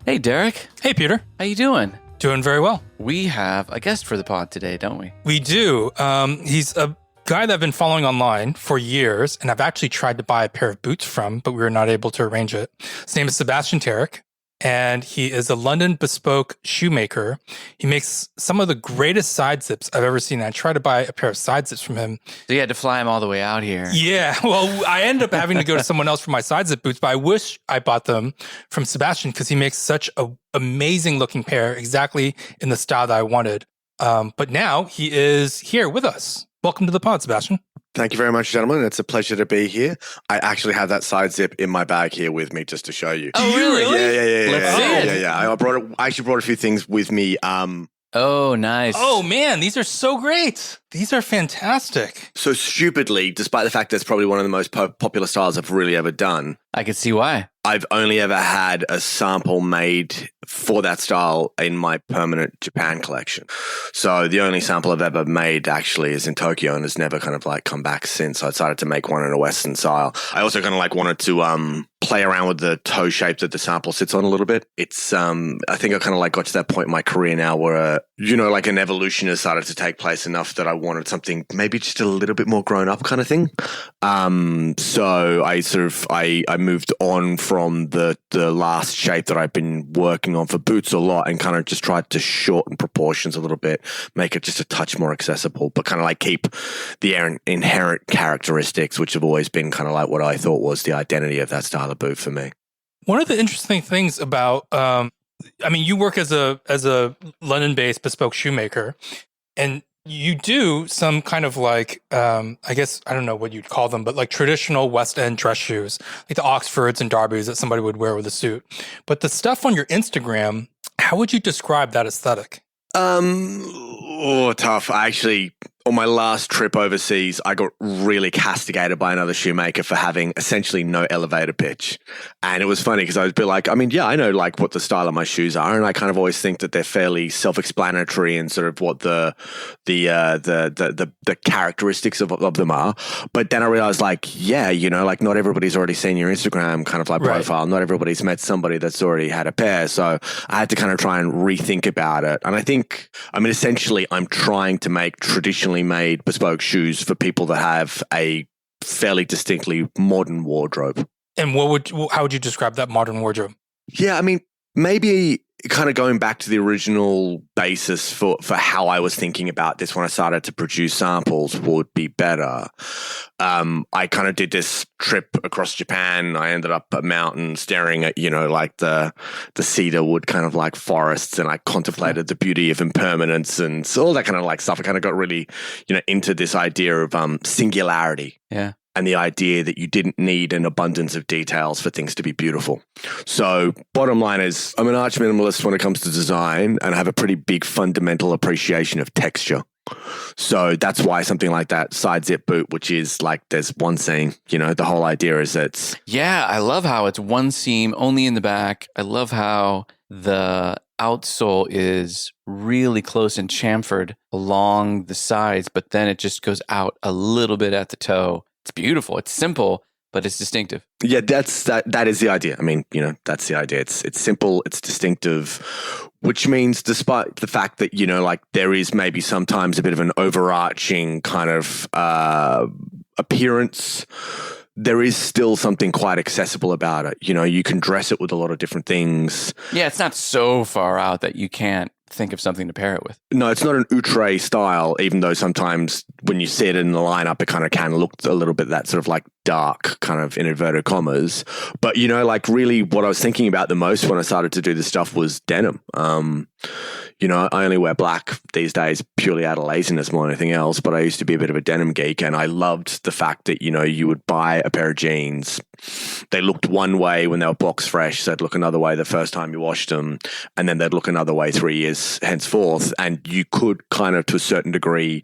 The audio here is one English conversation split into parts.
Hey, Derek. Hey, Peter. How you doing? Doing very well. We have a guest for the pod today, don't we? We do. He's a guy that I've been following online for years, and I've actually tried to buy a pair of boots from, but we were not able to arrange it. His name is Sebastian Tarek, and he is a London bespoke shoemaker. He makes some of the greatest side zips I've ever seen. I tried to buy a pair of side zips from him. So you had to fly him all the way out here. Yeah, well, I ended up having to go to someone else for my side zip boots, but I wish I bought them from Sebastian because he makes such an amazing looking pair, exactly in the style that I wanted. But now he is here with us. Welcome to the pod, Sebastian. Thank you very much, gentlemen. It's a pleasure to be here. I actually have that side zip in my bag here with me just to show you. Oh, really? Yeah. Let's see it. Yeah. I actually brought a few things with me. Oh, nice. Oh, man, these are so great. These are fantastic. So stupidly, despite the fact that it's probably one of the most popular styles I've really ever done, I could see why. I've only ever had a sample made for that style in my permanent Japan collection. So the only sample I've ever made actually is in Tokyo and has never kind of like come back since. So I decided to make one in a Western style. I also kind of like wanted to play around with the toe shape that the sample sits on a little bit. It's I think I kind of like got to that point in my career now where like an evolution has started to take place enough that I wanted something maybe just a little bit more grown up kind of thing. So I moved on from the last shape that I've been working on for boots a lot and kind of just tried to shorten proportions a little bit, make it just a touch more accessible, but kind of like keep the inherent characteristics, which have always been kind of like what I thought was the identity of that style of boot for me. One of the interesting things about, you work as a London-based bespoke shoemaker, and you do some kind of like, I guess, I don't know what you'd call them, but like traditional West End dress shoes, like the Oxfords and Darbys that somebody would wear with a suit. But the stuff on your Instagram, how would you describe that aesthetic? Tough. On my last trip overseas, I got really castigated by another shoemaker for having essentially no elevator pitch. And it was funny because I would be like, I know like what the style of my shoes are. And I kind of always think that they're fairly self-explanatory in sort of what the characteristics of them are. But then I realized like, like not everybody's already seen your Instagram kind of like profile. Not everybody's met somebody that's already had a pair. So I had to kind of try and rethink about it. And I think, essentially I'm trying to make traditionally made bespoke shoes for people that have a fairly distinctly modern wardrobe. And how would you describe that modern wardrobe? Yeah, maybe kind of going back to the original basis for how I was thinking about this when I started to produce samples would be better. I kind of did this trip across Japan. I ended up at mountain staring at, like the cedar wood kind of like forests, and I contemplated the beauty of impermanence and all that kind of like stuff. I kind of got really, into this idea of singularity. Yeah. And the idea that you didn't need an abundance of details for things to be beautiful. So bottom line is I'm an arch minimalist when it comes to design, and I have a pretty big fundamental appreciation of texture. So that's why something like that side zip boot, which is like there's one seam, the whole idea is it's... Yeah, I love how it's one seam only in the back. I love how the outsole is really close and chamfered along the sides, but then it just goes out a little bit at the toe. It's beautiful. It's simple, but it's distinctive. Yeah, that is the idea. That's the idea. It's simple, it's distinctive, which means despite the fact that, like there is maybe sometimes a bit of an overarching kind of appearance, there is still something quite accessible about it. You can dress it with a lot of different things. Yeah, it's not so far out that you can't think of something to pair it with. No, it's not an outre style, even though sometimes when you see it in the lineup, it kind of can look a little bit that sort of like dark kind of in inverted commas. But, like really what I was thinking about the most when I started to do this stuff was denim. I only wear black these days purely out of laziness more than anything else, but I used to be a bit of a denim geek, and I loved the fact that, you would buy a pair of jeans. They looked one way when they were box fresh, so they'd look another way the first time you washed them, and then they'd look another way 3 years henceforth, and you could kind of, to a certain degree,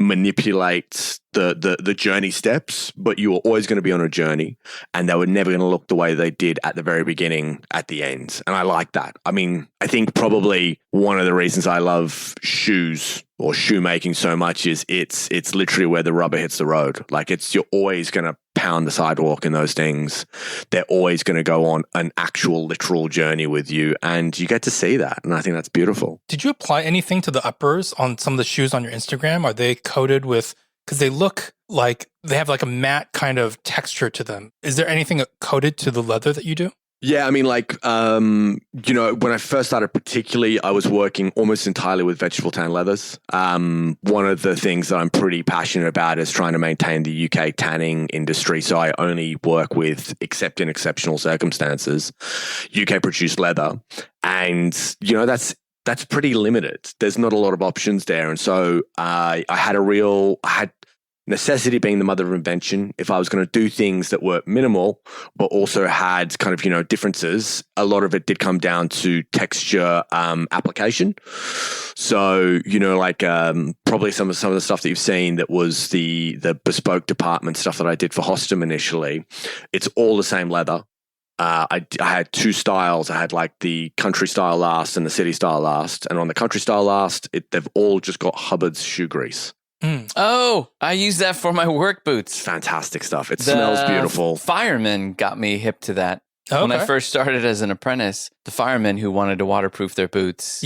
manipulate the journey steps, but you were always going to be on a journey, and they were never going to look the way they did at the very beginning at the end. And I like that. I think probably one of the reasons I love shoes or shoemaking so much is it's literally where the rubber hits the road. Like you're always going to pound the sidewalk in those things. They're always going to go on an actual literal journey with you, and you get to see that. And I think that's beautiful. Did you apply anything to the uppers on some of the shoes on your Instagram? Are they coated with, because they look like they have like a matte kind of texture to them. Is there anything coated to the leather that you do? Yeah, I mean, like, when I first started, particularly, I was working almost entirely with vegetable tan leathers. One of the things that I'm pretty passionate about is trying to maintain the UK tanning industry. So I only work with, except in exceptional circumstances, UK produced leather. And, that's pretty limited. There's not a lot of options there. And so I had necessity being the mother of invention. If I was going to do things that were minimal, but also had kind of, differences, a lot of it did come down to texture application. So, probably some of the stuff that you've seen that was the bespoke department stuff that I did for Hostem initially, it's all the same leather. I had two styles. I had like the country style last and the city style last. And on the country style last, they've all just got Hubbard's shoe grease. Oh, I use that for my work boots. Fantastic stuff. It smells beautiful. Firemen got me hip to that. Okay. When I first started as an apprentice, the firemen who wanted to waterproof their boots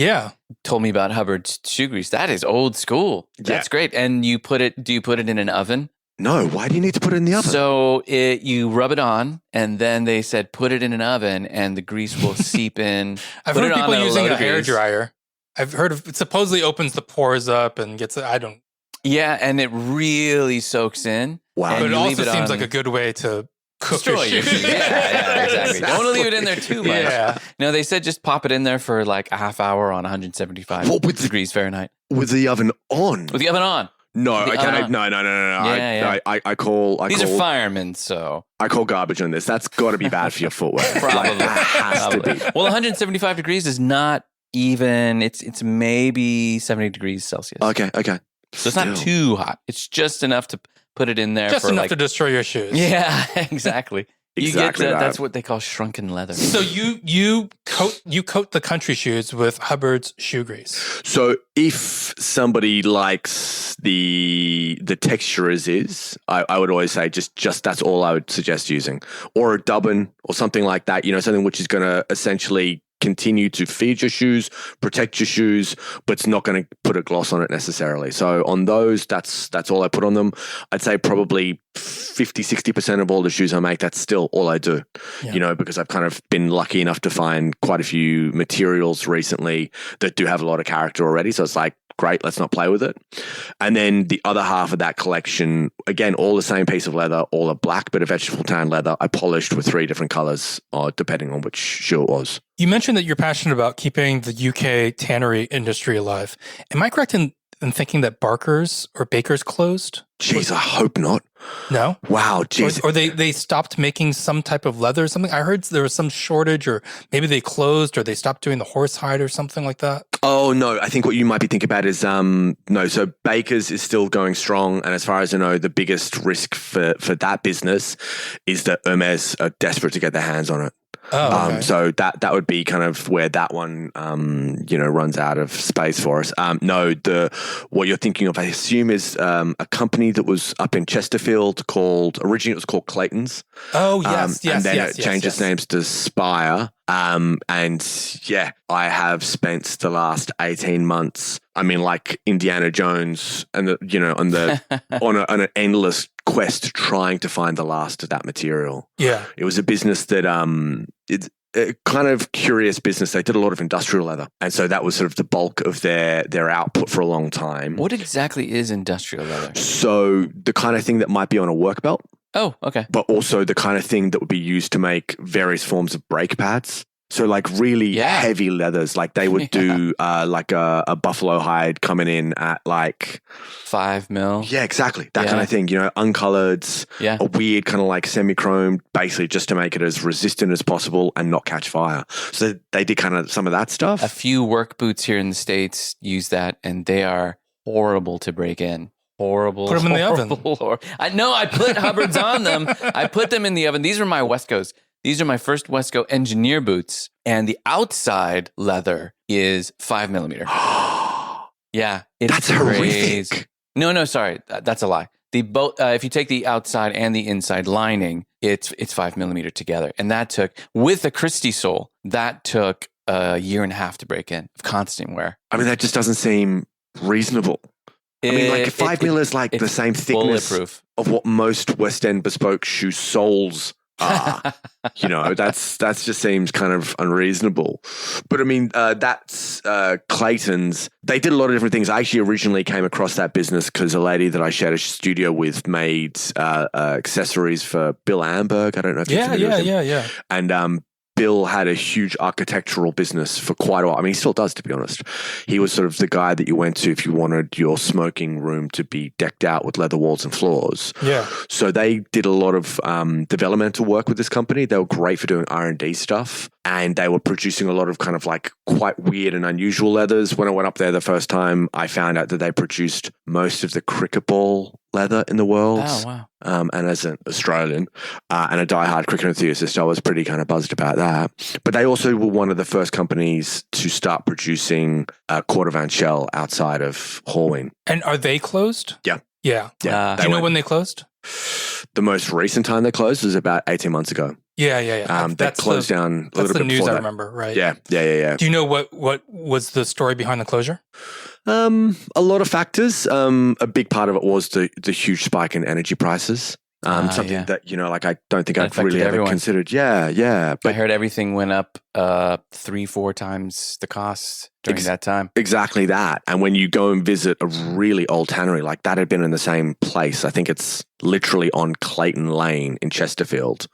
told me about Hubbard's shoe grease. That is old school. That's great. And do you put it in an oven? No, why do you need to put it in the oven? So you rub it on, and then they said put it in an oven, and the grease will seep in. I've heard people using a hair dryer. I've heard of it supposedly opens the pores up and gets it. I don't. Yeah, and it really soaks in. Wow. But it also seems like a good way to cook your shoes. Yeah, exactly. Don't want to leave it in there too much. Yeah. No, they said just pop it in there for like a half hour on 175 degrees Fahrenheit. With the oven on? With the oven on. No, No. Yeah. I call. These are firemen, so I call garbage on this. That's got to be bad for your footwear. Probably. That has to be. Well, 175 degrees is not even. It's maybe 70 degrees Celsius. Okay. So it's not too hot. It's just enough to put it in there. Just for enough to destroy your shoes. Yeah, exactly. Exactly that. That's what they call shrunken leather. So you coat the country shoes with Hubbard's shoe grease. So if somebody likes the texture as is, I would always say just that's all I would suggest using, or a dubbin or something like that. Something which is going to essentially continue to feed your shoes, protect your shoes, but it's not going to put a gloss on it necessarily. So on those, that's all I put on them. I'd say probably 50-60% of all the shoes I make, that's still all I do. Because I've kind of been lucky enough to find quite a few materials recently that do have a lot of character already. So it's like, great, let's not play with it. And then the other half of that collection, again, all the same piece of leather, all a black bit of vegetable tan leather, I polished with 3 different colors, depending on which shoe it was. You mentioned that you're passionate about keeping the UK tannery industry alive. Am I correct in thinking that Barker's or Baker's closed? Jeez, I hope not. No? Wow, jeez. Or they stopped making some type of leather or something? I heard there was some shortage, or maybe they closed, or they stopped doing the horsehide or something like that. Oh, no. I think what you might be thinking about is, no. So Baker's is still going strong. And as far as I know, the biggest risk for that business is that Hermes are desperate to get their hands on it. Oh, okay. So that would be kind of where that one, runs out of space for us. No, what you're thinking of, I assume, is a company that was up in Chesterfield originally it was called Clayton's. Oh, yes, and then it changed its names to Spire. And yeah, I have spent the last 18 months, like Indiana Jones and on an endless quest trying to find the last of that material. Yeah. It was a business that, it's a kind of curious business. They did a lot of industrial leather. And so that was sort of the bulk of their output for a long time. What exactly is industrial leather? So the kind of thing that might be on a work belt. Oh, okay. But also the kind of thing that would be used to make various forms of brake pads. So like really heavy leathers, like they would do like a buffalo hide coming in at like 5 mil. Yeah, exactly. That kind of thing, uncolored, a weird kind of like semi-chrome, basically just to make it as resistant as possible and not catch fire. So they did kind of some of that stuff. A few work boots here in the States use that, and they are horrible to break in. Horrible. Put them in the oven. I put Hubbards on them. I put them in the oven. These are my Wescos. These are my first Wesco engineer boots, and the outside leather is 5 millimeter. Yeah, it's that's crazy. horrific. No, sorry, that's a lie. The both, if you take the outside and the inside lining, it's 5mm together, and that took with the Christie sole. That took a year and a half to break in of constant wear. I mean, that just doesn't seem reasonable. I mean, like 5mm is like the same thickness bulletproof of what most West End bespoke shoe soles are. That just seems kind of unreasonable. But I mean, that's Clayton's. They did a lot of different things. I actually originally came across that business because a lady that I shared a studio with made accessories for Bill Amberg. I don't know if you're familiar with him. Yeah. And Bill had a huge architectural business for quite a while. I mean, he still does, to be honest. He was sort of the guy that you went to if you wanted your smoking room to be decked out with leather walls and floors. Yeah. So they did a lot of developmental work with this company. They were great for doing R&D stuff. And they were producing a lot of kind of like quite weird and unusual leathers. When I went up there the first time, I found out that they produced most of the cricket ball leather in the world. Oh, wow. And as an Australian and a diehard cricket enthusiast, I was pretty kind of buzzed about that. But they also were one of the first companies to start producing Cordovan shell outside of Horween. And are they closed? Yeah. Yeah. Do you know when they closed? The most recent time they closed was about 18 months ago. Yeah. They closed down a little bit before that. That's the news I remember, right? Yeah. Do you know what was the story behind the closure? A lot of factors. A big part of it was the huge spike in energy prices. Something that, I don't think I've really ever considered. Yeah. But I heard everything went up 3-4 times the cost during that time. Exactly that. And when you go and visit a really old tannery, like that had been in the same place. I think it's literally on Clayton Lane in Chesterfield.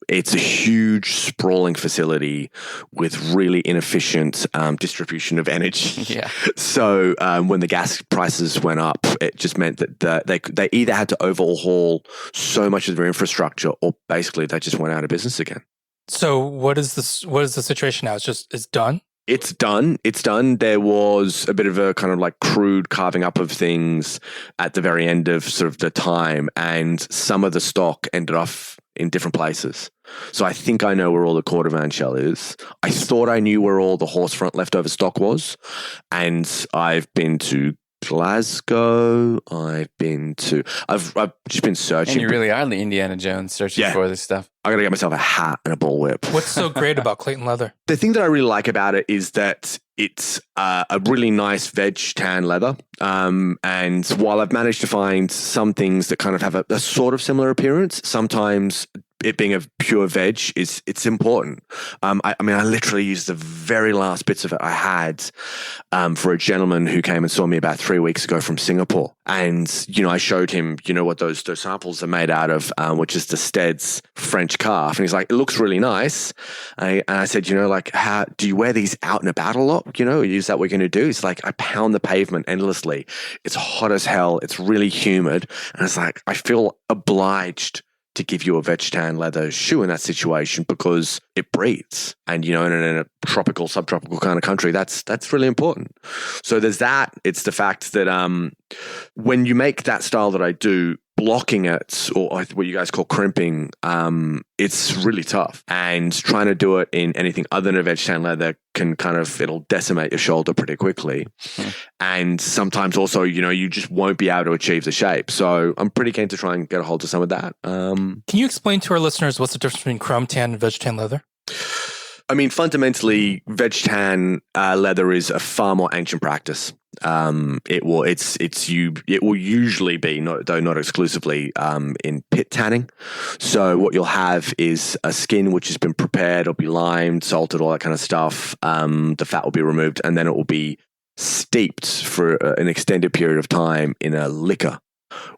It's a huge sprawling facility with really inefficient distribution of energy. Yeah. So when the gas prices went up, it just meant that they either had to overhaul so much of their infrastructure, or basically they just went out of business again. So what is the situation now? It's done? It's done. There was a bit of a kind of like crude carving up of things at the very end of sort of the time, and some of the stock ended up in different places. So I think I know where all the Cordovan shell is. I thought I knew where all the horse front leftover stock was, and I've been to Glasgow. I've just been searching. And you really are the Indiana Jones searching for this stuff. I got to get myself a hat and a bullwhip. What's so great about Clayton Leather? The thing that I really like about it is that it's a really nice veg tan leather. And while I've managed to find some things that kind of have a sort of similar appearance, sometimes it being a pure veg it's important. I mean, I literally used the very last bits of it I had for a gentleman who came and saw me about 3 weeks ago from Singapore. And, I showed him, what those samples are made out of, which is the Stead's French calf. And he's like, it looks really nice. And I said, how do you wear these out and about a lot? Is that what you're going to do? He's like, I pound the pavement endlessly. It's hot as hell. It's really humid. And it's like, I feel obliged to give you a veg tan leather shoe in that situation because it breathes. And, in a tropical, subtropical kind of country, that's really important. So there's that. It's the fact that when you make that style that I do, blocking it, or what you guys call crimping, it's really tough. And trying to do it in anything other than a veg tan leather can it'll decimate your shoulder pretty quickly. And sometimes also, you just won't be able to achieve the shape. So I'm pretty keen to try and get a hold of some of that. Can you explain to our listeners what's the difference between chrome tan and veg tan leather? I mean, fundamentally, veg tan leather is a far more ancient practice. It will usually be, though not exclusively, in pit tanning. So what you'll have is a skin which has been prepared, it'll be limed, salted, all that kind of stuff. The fat will be removed, and then it will be steeped for an extended period of time in a liquor,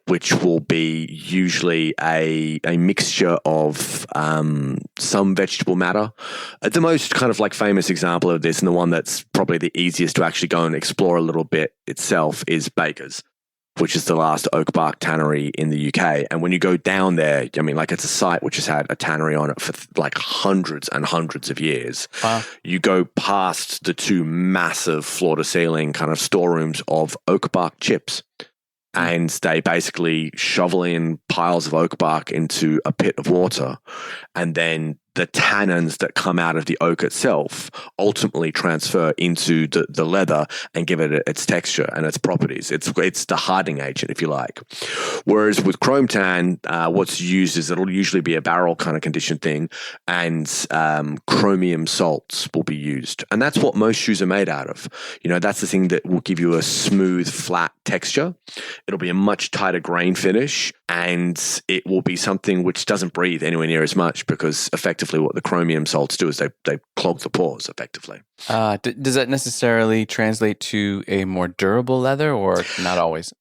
which will be usually a mixture of some vegetable matter. The most kind of like famous example of this, and the one that's probably the easiest to actually go and explore a little bit itself, is Baker's, which is the last oak bark tannery in the UK. And when you go down there, I mean, like, it's a site which has had a tannery on it for like hundreds and hundreds of years. Wow. You go past the two massive floor-to-ceiling kind of storerooms of oak bark chips. And they basically shovel in piles of oak bark into a pit of water and then the tannins that come out of the oak itself ultimately transfer into the leather and give it its texture and its properties. It's the hardening agent, if you like. Whereas with chrome tan, what's used is it'll usually be a barrel kind of condition thing, and chromium salts will be used. And that's what most shoes are made out of. That's the thing that will give you a smooth, flat texture. It'll be a much tighter grain finish, and it will be something which doesn't breathe anywhere near as much, because effectively what the chromium salts do is they clog the pores effectively. Does that necessarily translate to a more durable leather, or not always?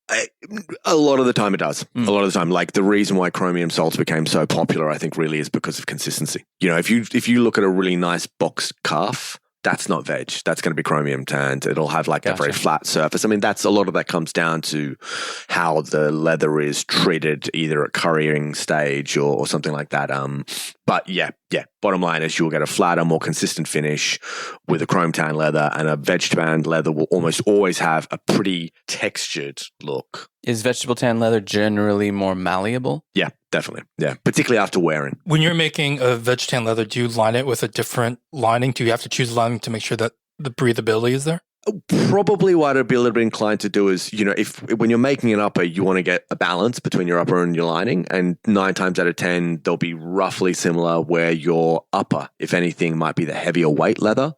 A lot of the time it does. A lot of the time, like the reason why chromium salts became so popular, I think really is because of consistency. If you look at a really nice boxed calf, that's not veg. That's going to be chromium tanned. It'll have like a very flat surface. I mean, that's a lot of that comes down to how the leather is treated, either at currying stage or something like that. But yeah. Bottom line is you'll get a flatter, more consistent finish with a chrome tan leather, and a veg tanned leather will almost always have a pretty textured look. Is vegetable tan leather generally more malleable? Yeah, definitely. Yeah, particularly after wearing. When you're making a veg tan leather, do you line it with a different lining? Do you have to choose lining to make sure that the breathability is there? Probably what I'd be a little bit inclined to do is, if when you're making an upper, you want to get a balance between your upper and your lining, and 9 times out of 10, they'll be roughly similar, where your upper, if anything, might be the heavier weight leather.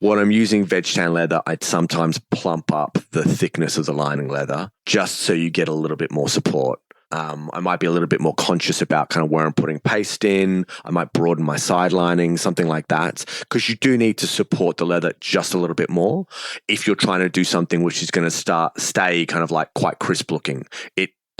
When I'm using veg tan leather, I'd sometimes plump up the thickness of the lining leather just so you get a little bit more support. I might be a little bit more conscious about kind of where I'm putting paste in. I might broaden my side lining, something like that, because you do need to support the leather just a little bit more if you're trying to do something which is going to stay kind of like quite crisp looking.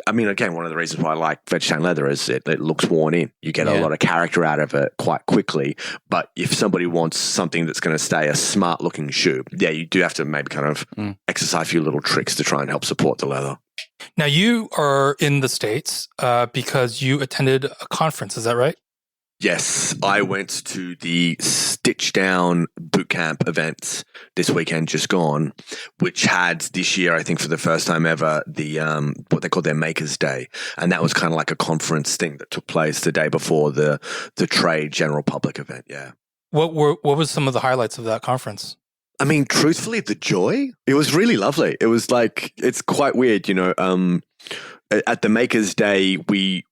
Again, one of the reasons why I like veg tan leather is it looks worn in. You get a lot of character out of it quite quickly. But if somebody wants something that's going to stay a smart looking shoe, you do have to maybe kind of exercise a few little tricks to try and help support the leather. Now, you are in the States because you attended a conference. Is that right? Yes, I went to the Stitch Down bootcamp event this weekend just gone, which had this year, I think for the first time ever, the what they call their Makers Day. And that was kind of like a conference thing that took place the day before the trade general public event, yeah. What was some of the highlights of that conference? I mean, truthfully, the joy, it was really lovely. It was like, it's quite weird, at the Makers Day, we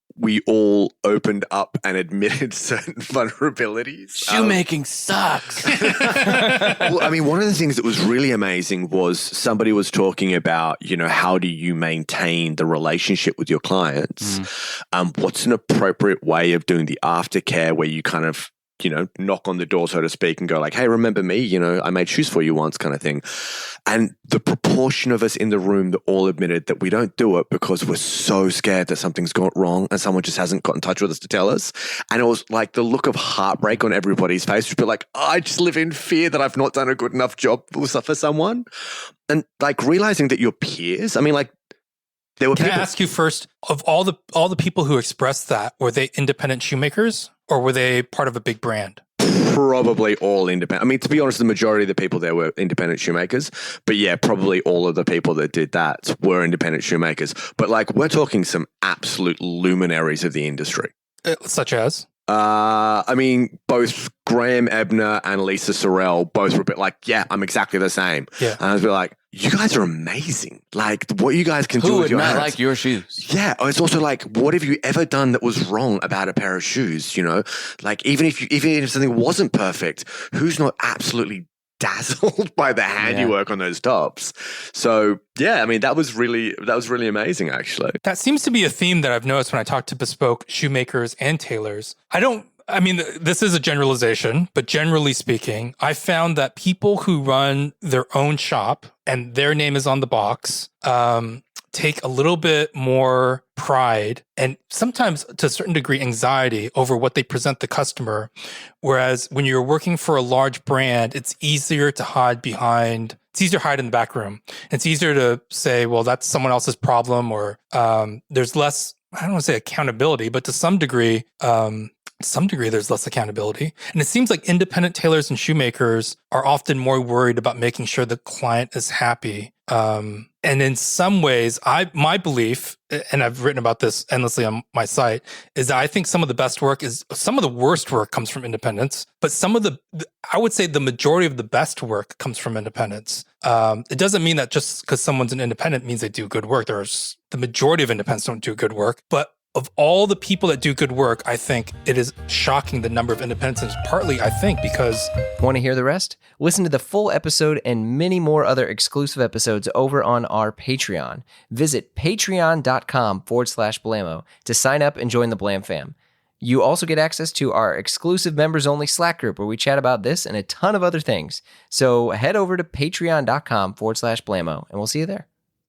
all opened up and admitted certain vulnerabilities. Shoemaking sucks. Well, I mean, one of the things that was really amazing was somebody was talking about, how do you maintain the relationship with your clients? What's an appropriate way of doing the aftercare where you kind of, knock on the door, so to speak, and go like, hey, remember me? I made shoes for you once, kind of thing. And the proportion of us in the room that all admitted that we don't do it because we're so scared that something's gone wrong and someone just hasn't got in touch with us to tell us. And it was like the look of heartbreak on everybody's face would be like, I just live in fear that I've not done a good enough job for someone. And like realizing that your peers, I mean, like, there were Can people. I ask you first, of all the people who expressed that, were they independent shoemakers or were they part of a big brand? Probably all independent. I mean, to be honest, the majority of the people there were independent shoemakers. But yeah, probably all of the people that did that were independent shoemakers. But like, we're talking some absolute luminaries of the industry. Such as? I mean, both Graham Ebner and Lisa Sorrell both were a bit like, yeah, I'm exactly the same. Yeah. And I was a bit like, you guys are amazing. Like, what you guys can do Who with would your not hands. like your shoes? Yeah. It's also like, what have you ever done that was wrong about a pair of shoes? Like even if something wasn't perfect, who's not absolutely dazzled by the handiwork on those tops? So yeah, I mean, that was really amazing, actually. That seems to be a theme that I've noticed when I talk to bespoke shoemakers and tailors. This is a generalization, but generally speaking, I found that people who run their own shop and their name is on the box take a little bit more pride and sometimes to a certain degree anxiety over what they present the customer. Whereas when you're working for a large brand, it's easier to hide in the back room. It's easier to say, well, that's someone else's problem, or there's less, I don't want to say accountability, but to some degree, there's less accountability. And it seems like independent tailors and shoemakers are often more worried about making sure the client is happy And in some ways, my belief, and I've written about this endlessly on my site, is that I think some of the worst work comes from independents, but I would say the majority of the best work comes from independents. It doesn't mean that just because someone's an independent means they do good work. The majority of independents don't do good work, but of all the people that do good work, I think it is shocking the number of independents, and partly, I think, because... Want to hear the rest? Listen to the full episode and many more other exclusive episodes over on our Patreon. Visit patreon.com/Blamo to sign up and join the Blam fam. You also get access to our exclusive members-only Slack group where we chat about this and a ton of other things. So head over to patreon.com/Blamo, and we'll see you there.